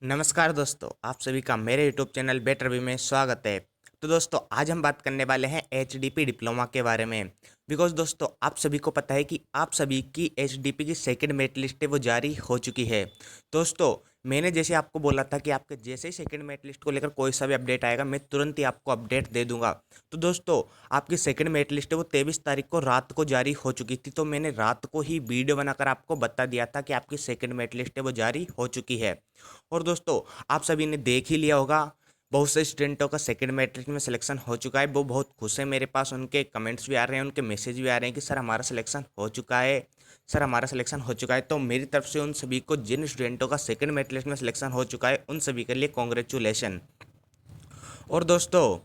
नमस्कार दोस्तों, आप सभी का मेरे यूट्यूब चैनल बेटर वी में स्वागत है। तो दोस्तों आज हम बात करने वाले हैं एचडीपी डिप्लोमा के बारे में। बिकॉज दोस्तों आप सभी को पता है कि आप सभी की एचडीपी की सेकंड मेरिट लिस्ट है वो जारी हो चुकी है। दोस्तों मैंने जैसे आपको बोला था कि आपके जैसे ही सेकंड मेरिट लिस्ट को लेकर कोई सा भी अपडेट आएगा मैं तुरंत ही आपको अपडेट दे दूंगा। तो दोस्तों आपकी सेकंड मेरिट लिस्ट है वो 23 तारीख को रात को जारी हो चुकी थी। तो मैंने रात को ही वीडियो बनाकर आपको बता दिया था कि आपकी सेकंड मेरिट लिस्ट है वो जारी हो चुकी है। और दोस्तों आप सभी ने देख ही लिया होगा, बहुत से स्टूडेंटों का सेकंड मैट्रिक में सिलेक्शन हो चुका है। वो बहुत खुश है, मेरे पास उनके कमेंट्स भी आ रहे हैं, उनके मैसेज भी आ रहे हैं कि सर हमारा सिलेक्शन हो चुका है, सर हमारा सिलेक्शन हो चुका है। तो मेरी तरफ से उन सभी को, जिन स्टूडेंटों का सेकंड मैट्रिक में सिलेक्शन हो चुका है, उन सभी के लिए कॉन्ग्रेचुलेशन। और दोस्तों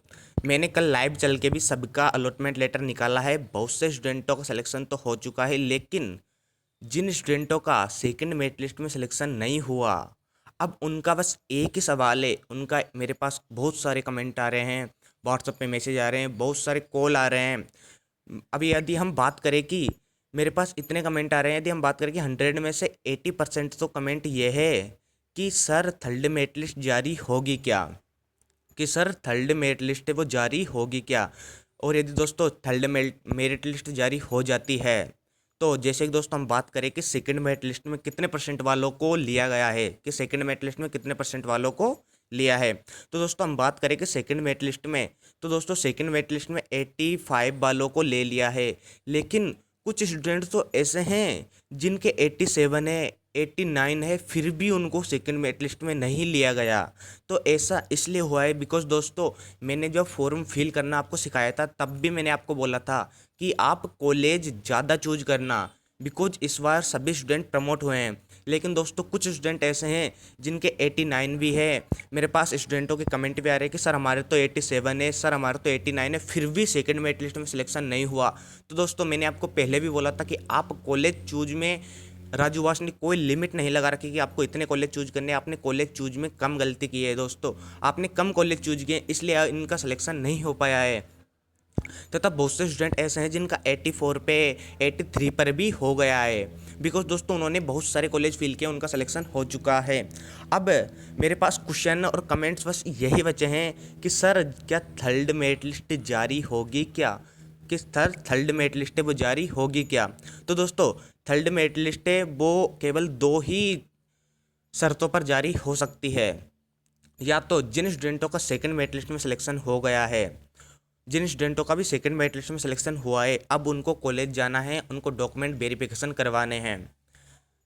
मैंने कल लाइव चल के भी सबका अलॉटमेंट लेटर निकाला है। बहुत से स्टूडेंटों का सिलेक्शन तो हो चुका है, लेकिन जिन स्टूडेंटों का सेकंड मेरिट लिस्ट में सिलेक्शन नहीं हुआ, अब उनका बस एक ही सवाल है। उनका मेरे पास बहुत सारे कमेंट आ रहे हैं, व्हाट्सएप पे मैसेज आ रहे हैं, बहुत सारे कॉल आ रहे हैं। अभी यदि हम बात करें कि मेरे पास इतने कमेंट आ रहे हैं, यदि हम बात करें कि 100 में से 80% तो कमेंट ये है कि सर थर्ड मेरिट लिस्ट जारी होगी क्या, कि सर थर्ड मेरिट लिस्ट वो जारी होगी क्या। और यदि दोस्तों थर्ड मेरिट लिस्ट जारी हो जाती है तो जैसे कि दोस्तों हम बात करें कि सेकंड मेरिट लिस्ट में कितने परसेंट वालों को लिया गया है, कि सेकंड मेरिट लिस्ट में कितने परसेंट वालों को लिया है। तो दोस्तों हम बात करें कि सेकंड मेरिट लिस्ट में, तो दोस्तों सेकंड मेरिट लिस्ट में 85 वालों को ले लिया है। लेकिन कुछ स्टूडेंट्स तो ऐसे हैं जिनके 87 है, 89 है, फिर भी उनको सेकंड मेरिट लिस्ट में नहीं लिया गया। तो ऐसा इसलिए हुआ है बिकॉज दोस्तों मैंने जब फॉर्म फिल करना आपको सिखाया था तब भी मैंने आपको बोला था कि आप कॉलेज ज़्यादा चूज करना, बिकॉज इस बार सभी स्टूडेंट प्रमोट हुए हैं। लेकिन दोस्तों कुछ स्टूडेंट ऐसे हैं जिनके 89 भी है। मेरे पास स्टूडेंटों के कमेंट भी आ रहे हैं कि सर हमारे तो 87 है, सर हमारे तो 89 है, फिर भी सेकंड मेरिट लिस्ट में सिलेक्शन नहीं हुआ। तो दोस्तों मैंने आपको पहले भी बोला था कि आप कॉलेज चूज में, राजू वास ने कोई लिमिट नहीं लगा रखी कि आपको इतने कॉलेज चूज करने हैं। आपने कॉलेज चूज में कम गलती की है दोस्तों, आपने कम कॉलेज चूज किए इसलिए इनका सिलेक्शन नहीं हो पाया है। तथा बहुत से स्टूडेंट ऐसे हैं जिनका 84 पे, 83 पर भी हो गया है, बिकॉज दोस्तों उन्होंने बहुत सारे कॉलेज फिल किए, उनका सिलेक्शन हो चुका है। अब मेरे पास क्वेश्चन और कमेंट्स बस यही बचे हैं कि सर क्या थर्ड मेरिट लिस्ट जारी होगी क्या, कि सर थर्ड मेरिट लिस्ट है वो जारी होगी क्या। तो दोस्तों थर्ड मेरिट लिस्ट है वो केवल दो ही शर्तों पर जारी हो सकती है। या तो जिन स्टूडेंटों का सेकंड मेरिट लिस्ट में सिलेक्शन हो गया है, जिन स्टूडेंटों का भी सेकंड मेरिट लिस्ट में सिलेक्शन हुआ है, अब उनको कॉलेज जाना है, उनको डॉक्यूमेंट वेरिफिकेशन करवाने हैं।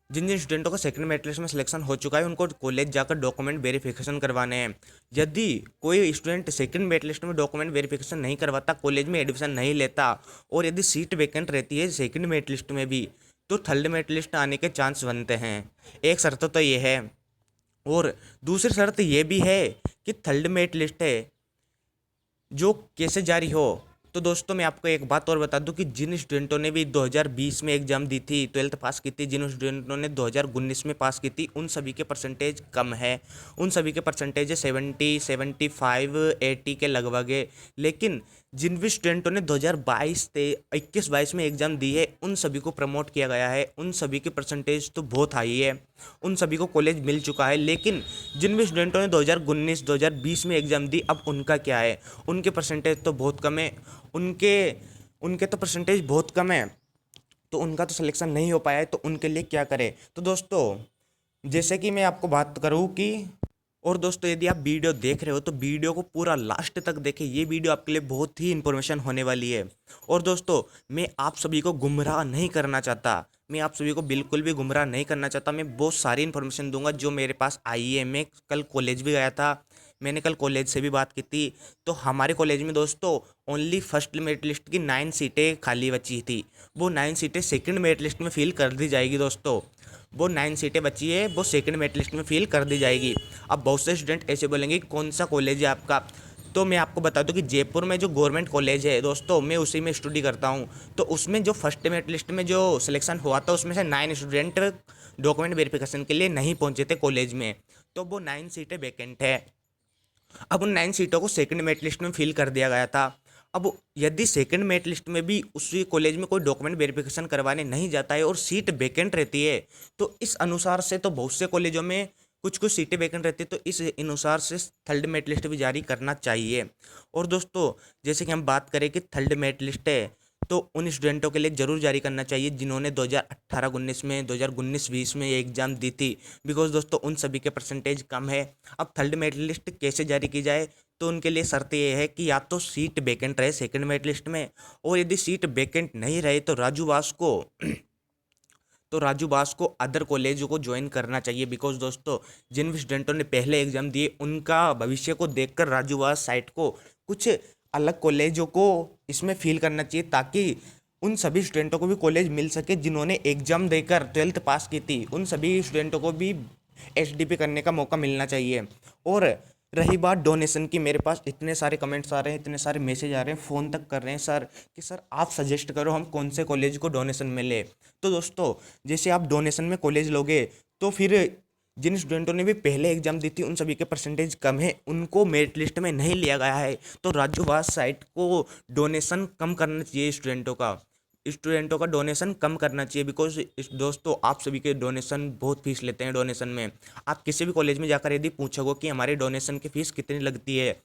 जिन जिन स्टूडेंटों का सेकंड मेरिट लिस्ट में सिलेक्शन हो चुका है उनको कॉलेज जाकर डॉक्यूमेंट वेरिफिकेशन करवाने हैं। यदि कोई स्टूडेंट सेकंड मेरिट लिस्ट में डॉक्यूमेंट वेरिफिकेशन नहीं करवाता, कॉलेज में एडमिशन नहीं लेता, और यदि सीट वैकेंट रहती है सेकंड मेरिट लिस्ट में भी, तो थर्ड मेरिट लिस्ट आने के चांस बनते हैं। एक शर्त तो ये है, और दूसरी शर्त ये भी है कि थर्ड मेरिट लिस्ट है जो कैसे जारी हो। तो दोस्तों मैं आपको एक बात और बता दूं कि जिन स्टूडेंटों ने भी 2020 में एग्ज़ाम दी थी, 12th पास की थी, जिन स्टूडेंटों ने 2019 में पास की थी, उन सभी के परसेंटेज कम है। उन सभी के परसेंटेज है 70, 75, 80 के लगभग है। लेकिन जिन भी स्टूडेंटों ने 2022 से 21-22 में एग्ज़ाम दी है उन सभी को प्रमोट किया गया है, उन सभी के परसेंटेज तो बहुत हाई है, उन सभी को कॉलेज मिल चुका है। लेकिन जिन भी स्टूडेंटों ने 2019 2020 में एग्ज़ाम दी, अब उनका क्या है, उनके परसेंटेज तो बहुत कम है, उनके उनके तो परसेंटेज बहुत कम है, तो उनका तो सिलेक्शन नहीं हो पाया है। तो उनके लिए क्या करें। तो दोस्तों जैसे कि मैं आपको बात करूँ कि, और दोस्तों यदि आप वीडियो देख रहे हो तो वीडियो को पूरा लास्ट तक देखें, ये वीडियो आपके लिए बहुत ही इन्फॉर्मेशन होने वाली है। और दोस्तों मैं आप सभी को गुमराह नहीं करना चाहता, मैं आप सभी को बिल्कुल भी गुमराह नहीं करना चाहता। मैं बहुत सारी इन्फॉर्मेशन दूंगा जो मेरे पास आई है। मैं कल कॉलेज भी गया था, मैंने कल कॉलेज से भी बात की थी। तो हमारे कॉलेज में दोस्तों ओनली फर्स्ट मेरिट लिस्ट की 9 सीटें खाली बची थी, वो 9 सीटें सेकंड मेरिट लिस्ट में फिल कर दी जाएगी दोस्तों। वो 9 सीटें बची है वो सेकंड मेरिट लिस्ट में फिल कर दी जाएगी। अब बहुत से स्टूडेंट ऐसे बोलेंगे कौन सा कॉलेज है आपका, तो मैं आपको बता दूं कि जयपुर में जो गवर्नमेंट कॉलेज है दोस्तों, मैं उसी में स्टडी करता हूं। तो उसमें जो फर्स्ट मेरिट लिस्ट में जो सिलेक्शन हुआ था उसमें से 9 स्टूडेंट डॉक्यूमेंट वेरिफिकेशन के लिए नहीं पहुंचे थे कॉलेज में, तो वो 9 सीटें वैकेंट है। अब उन 9 सीटों को सेकंड मेरिट लिस्ट में फिल कर दिया गया था। अब यदि सेकंड मेरिट लिस्ट में भी उसी कॉलेज में कोई डॉक्यूमेंट वेरिफिकेशन करवाने नहीं जाता है और सीट वैकेंट रहती है, तो इस अनुसार से तो बहुत से कॉलेजों में कुछ कुछ सीटें वैकेंट रहती है, तो इस अनुसार से थर्ड मेरिट लिस्ट भी जारी करना चाहिए। और दोस्तों जैसे कि हम बात करें कि थर्ड मेरिट लिस्ट है, तो उन स्टूडेंटों के लिए ज़रूर जारी करना चाहिए जिन्होंने 2018-19 में 2019-20 में ये एग्ज़ाम दी थी, बिकॉज दोस्तों उन सभी के परसेंटेज कम है। अब थर्ड मेरिट लिस्ट कैसे जारी की जाए, तो उनके लिए शर्त ये है कि या तो सीट वैकेंट रहे सेकंड मेरिट लिस्ट में, और यदि सीट वैकेंट नहीं रहे तो राजू बास को अदर कॉलेजों को ज्वाइन करना चाहिए। बिकॉज दोस्तों जिन भी स्टूडेंटों ने पहले एग्जाम दिए उनका भविष्य को देखकर राजू बास साइट को कुछ अलग कॉलेजों को इसमें फील करना चाहिए, ताकि उन सभी स्टूडेंटों को भी कॉलेज मिल सके जिन्होंने एग्जाम देकर 12th पास की थी, उन सभी स्टूडेंटों को भी एचडीपी करने का मौका मिलना चाहिए। और रही बात डोनेशन की, मेरे पास इतने सारे कमेंट्स आ रहे हैं, इतने सारे मैसेज आ रहे हैं, फ़ोन तक कर रहे हैं सर कि सर आप सजेस्ट करो हम कौन से कॉलेज को डोनेशन में ले। तो दोस्तों जैसे आप डोनेशन में कॉलेज लोगे तो फिर जिन स्टूडेंटों ने भी पहले एग्जाम दी थी उन सभी के परसेंटेज कम है, उनको मेरिट लिस्ट में नहीं लिया गया है, तो राज्यवास साइट को डोनेशन कम करना चाहिए। स्टूडेंटों का डोनेशन कम करना चाहिए। बिकॉज दोस्तों आप सभी के डोनेशन बहुत फीस लेते हैं। डोनेशन में आप किसी भी कॉलेज में जाकर यदि पूछोगे कि हमारे डोनेशन की फ़ीस कितनी लगती है,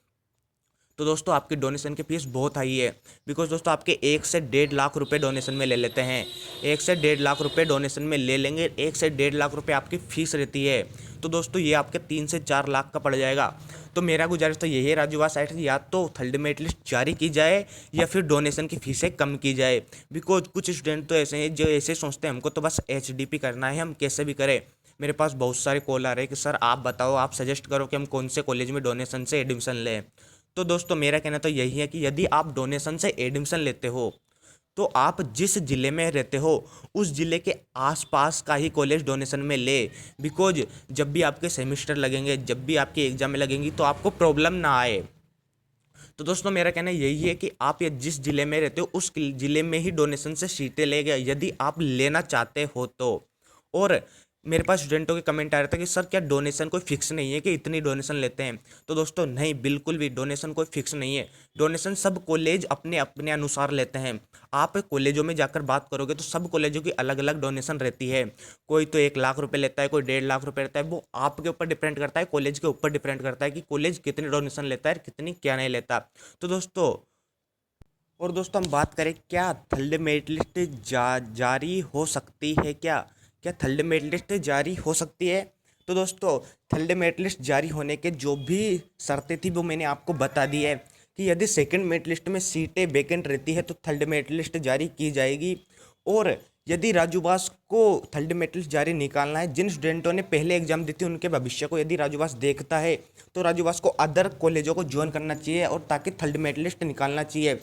तो दोस्तों आपकी डोनेशन की फ़ीस बहुत हाई है। बिकॉज दोस्तों आपके 1 से 1.5 लाख रुपए डोनेशन में ले लेते हैं, 1 से 1.5 लाख रुपए डोनेशन में ले लेंगे, 1 से 1.5 लाख रुपए आपकी फ़ीस रहती है, तो दोस्तों ये आपके 3 से 4 लाख का पड़ जाएगा। तो मेरा गुजारिश तो यही है राजूवा साइड से, या तो थर्ड मेरिट लिस्ट जारी की जाए या फिर डोनेशन की फ़ीसें कम की जाए। बिकॉज कुछ स्टूडेंट तो ऐसे हैं जो ऐसे सोचते हैं हमको तो बस एचडीपी करना है, हम कैसे भी करें। मेरे पास बहुत सारे कॉल आ रहे हैं कि सर आप बताओ, आप सजेस्ट करो कि हम कौन से कॉलेज में डोनेशन से एडमिशन लें। तो दोस्तों मेरा कहना तो यही है कि यदि आप डोनेशन से एडमिशन लेते हो तो आप जिस ज़िले में रहते हो उस ज़िले के आसपास का ही कॉलेज डोनेशन में ले। बिकॉज जब भी आपके सेमेस्टर लगेंगे, जब भी आपकी एग्जाम में लगेंगी, तो आपको प्रॉब्लम ना आए। तो दोस्तों मेरा कहना यही है कि आप ये जिस ज़िले में रहते हो उस ज़िले में ही डोनेशन से सीटें ले गए यदि आप लेना चाहते हो तो। और मेरे पास स्टूडेंटों के कमेंट आ रहे थे कि सर क्या डोनेशन कोई फिक्स नहीं है कि इतनी डोनेशन लेते हैं। तो दोस्तों नहीं, बिल्कुल भी डोनेशन कोई फिक्स नहीं है। डोनेशन सब कॉलेज अपने अपने अनुसार लेते हैं। आप कॉलेजों में जाकर बात करोगे तो सब कॉलेजों की अलग अलग डोनेशन रहती है। कोई तो 1 लाख रुपए लेता है, कोई 1.5 लाख रुपए लेता है। वो आपके ऊपर डिपेंड करता है, कॉलेज के ऊपर डिपेंड करता है कि कॉलेज कितनी डोनेशन लेता है, कितनी क्या नहीं लेता। तो दोस्तों हम बात करें क्या थर्ड मेरिट लिस्ट जारी हो सकती है, क्या थर्ड मेरिट लिस्ट जारी हो सकती है। तो दोस्तों थर्ड मेरिट लिस्ट जारी होने के जो भी शर्तें थी वो मैंने आपको बता दी है कि यदि सेकंड मेरिट लिस्ट में सीटें वैकेंट रहती है तो थर्ड मेरिट लिस्ट जारी की जाएगी। और यदि राजूबास को थर्ड मेरिट लिस्ट जारी निकालना है, जिन स्टूडेंटों ने पहले एग्जाम दी थी उनके भविष्य को यदि राजूबास देखता है तो राजूबास को अदर कॉलेजों को ज्वाइन करना चाहिए और ताकि थर्ड मेरिट लिस्ट निकालना चाहिए,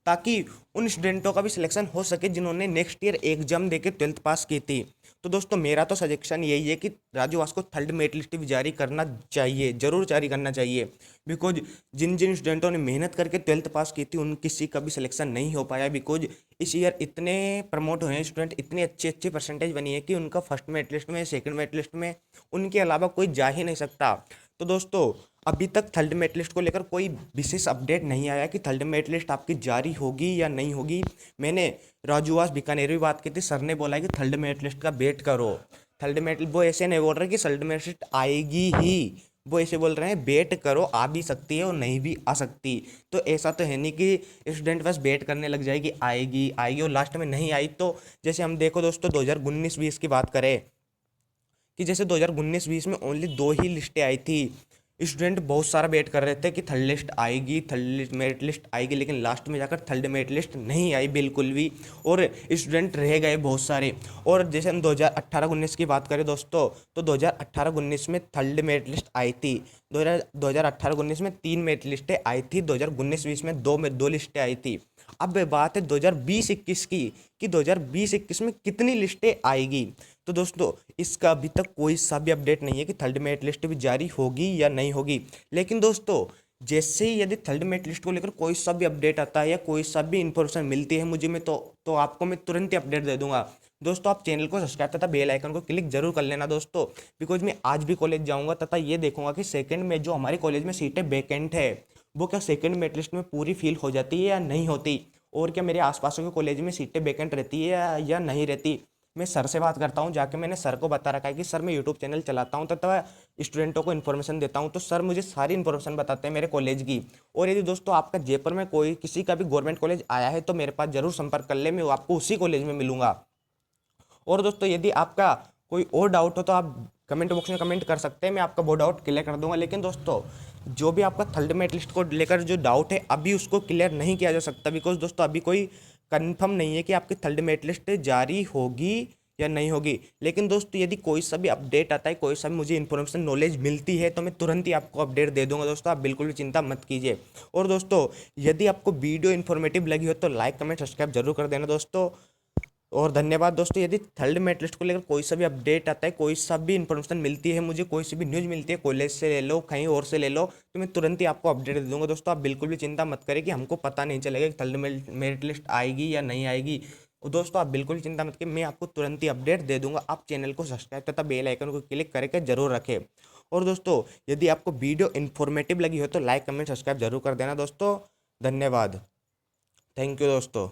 ताकि उन स्टूडेंटों का भी सिलेक्शन हो सके जिन्होंने नेक्स्ट ईयर एग्जाम देके 12th पास की थी। तो दोस्तों मेरा तो सजेशन यही है कि राजू वास को थर्ड मेरिट लिस्ट भी जारी करना चाहिए, जरूर जारी करना चाहिए। बिकॉज जिन जिन स्टूडेंटों ने मेहनत करके 12th पास की थी उन किसी का भी सिलेक्शन नहीं हो पाया। बिकॉज इस ईयर इतने प्रमोट हुए हैं स्टूडेंट, इतनी अच्छी अच्छी परसेंटेज बनी है कि उनका फर्स्ट मेरिट लिस्ट में, सेकंड मेरिट लिस्ट में उनके अलावा कोई जा ही नहीं सकता। तो दोस्तों अभी तक थर्ड मेरिट लिस्ट को लेकर कोई विशेष अपडेट नहीं आया कि थर्ड मेरिट लिस्ट आपकी जारी होगी या नहीं होगी। मैंने राजूवास बीकानेर भी बात की थी, सर ने बोला कि थर्ड मेरिट लिस्ट का वेट करो। थर्ड मेरिट वो ऐसे नहीं बोल रहे कि थर्ड मेरिट लिस्ट आएगी ही, वो ऐसे बोल रहे हैं वेट करो, आ भी सकती है और नहीं भी आ सकती। तो ऐसा तो है नहीं कि स्टूडेंट बस वेट करने लग जाए कि आएगी आएगी और लास्ट में नहीं आई। तो जैसे हम देखो दोस्तों 2019-20 की बात करें कि जैसे 2019-20 में ओनली 2 ही लिस्टें आई थी। स्टूडेंट बहुत सारा वेट कर रहे थे कि थर्ड लिस्ट आएगी, थर्ड मेरिट लिस्ट आएगी, लेकिन लास्ट में जाकर थर्ड मेरिट लिस्ट नहीं आई बिल्कुल भी, और स्टूडेंट रह गए बहुत सारे। और जैसे हम 2018-19 की बात करें दोस्तों, तो 2018-19 में थर्ड मेरिट लिस्ट आई थी। 2018-19 में 3 मेरिट लिस्टें आई थी, 2019-20 में 2 लिस्टें आई थी। अब बात है 2020-21 की कि 2020-21 में कितनी लिस्टें आएगी। तो दोस्तों इसका अभी तक कोई सा भी अपडेट नहीं है कि थर्ड मेरिट लिस्ट भी जारी होगी या नहीं होगी। लेकिन दोस्तों जैसे ही यदि थर्ड मेरिट लिस्ट को लेकर कोई सा भी अपडेट आता है या कोई सा भी इन्फॉर्मेशन मिलती है मुझे, मैं तो आपको मैं तुरंत ही अपडेट दे दूंगा। दोस्तों आप चैनल को सब्सक्राइब तथा बेल आइकन को क्लिक जरूर कर लेना दोस्तों। बिकॉज मैं आज भी कॉलेज जाऊंगा तथा ये देखूंगा कि सेकंड में जो हमारे कॉलेज में सीटें वैकेंट है वो क्या सेकंड मेरिट लिस्ट में पूरी फिल हो जाती है या नहीं होती, और क्या मेरे आसपास के कॉलेज में सीटें वैकेंट रहती है या नहीं रहती। मैं सर से बात करता हूँ जाके, मैंने सर को बता रखा है कि सर मैं यूट्यूब चैनल चलाता हूँ तथा स्टूडेंटों को इन्फॉर्मेशन देता हूँ, तो सर मुझे सारी इन्फॉर्मेशन बताते हैं मेरे कॉलेज की। और यदि दोस्तों आपका जयपुर में कोई किसी का भी गवर्नमेंट कॉलेज आया है तो मेरे पास जरूर संपर्क कर ले, मैं आपको उसी कॉलेज में मिलूंगा। और दोस्तों यदि आपका कोई और डाउट हो तो आप कमेंट बॉक्स में कमेंट कर सकते हैं, मैं आपका वो डाउट क्लियर कर दूंगा। लेकिन दोस्तों जो भी आपका थर्ड मेरिट लिस्ट को लेकर जो डाउट है अभी उसको क्लियर नहीं किया जा सकता, बिकॉज दोस्तों अभी कोई कंफर्म नहीं है कि आपकी थर्ड मेरिट लिस्ट जारी होगी या नहीं होगी। लेकिन दोस्तों यदि कोई सा भी अपडेट आता है, कोई सा भी मुझे इन्फॉर्मेशन नॉलेज मिलती है तो मैं तुरंत ही आपको अपडेट दे दूंगा दोस्तों, आप बिल्कुल भी चिंता मत कीजिए। और दोस्तों यदि आपको वीडियो इन्फॉर्मेटिव लगी हो तो लाइक कमेंट सब्सक्राइब जरूर कर देना दोस्तों। और धन्यवाद दोस्तों। यदि थर्ड मेरिट लिस्ट को लेकर कोई सा भी अपडेट आता है, कोई सा भी इन्फॉर्मेशन मिलती है मुझे, कोई सी भी न्यूज़ मिलती है, कॉलेज से ले लो कहीं और से ले लो, तो मैं तुरंत ही आपको अपडेट दे दूंगा दोस्तों, आप बिल्कुल भी चिंता मत करें कि हमको पता नहीं चलेगा कि थर्ड मेरिट लिस्ट आएगी या नहीं आएगी। और दोस्तों आप बिल्कुल चिंता मत करिए, मैं आपको तुरंत ही अपडेट दे दूंगा। आप चैनल को सब्सक्राइब तथा बेल आइकन को क्लिक करके जरूर रखें। और दोस्तों यदि आपको वीडियो इन्फॉर्मेटिव लगी हो तो लाइक कमेंट सब्सक्राइब जरूर कर देना दोस्तों। धन्यवाद। थैंक यू दोस्तों।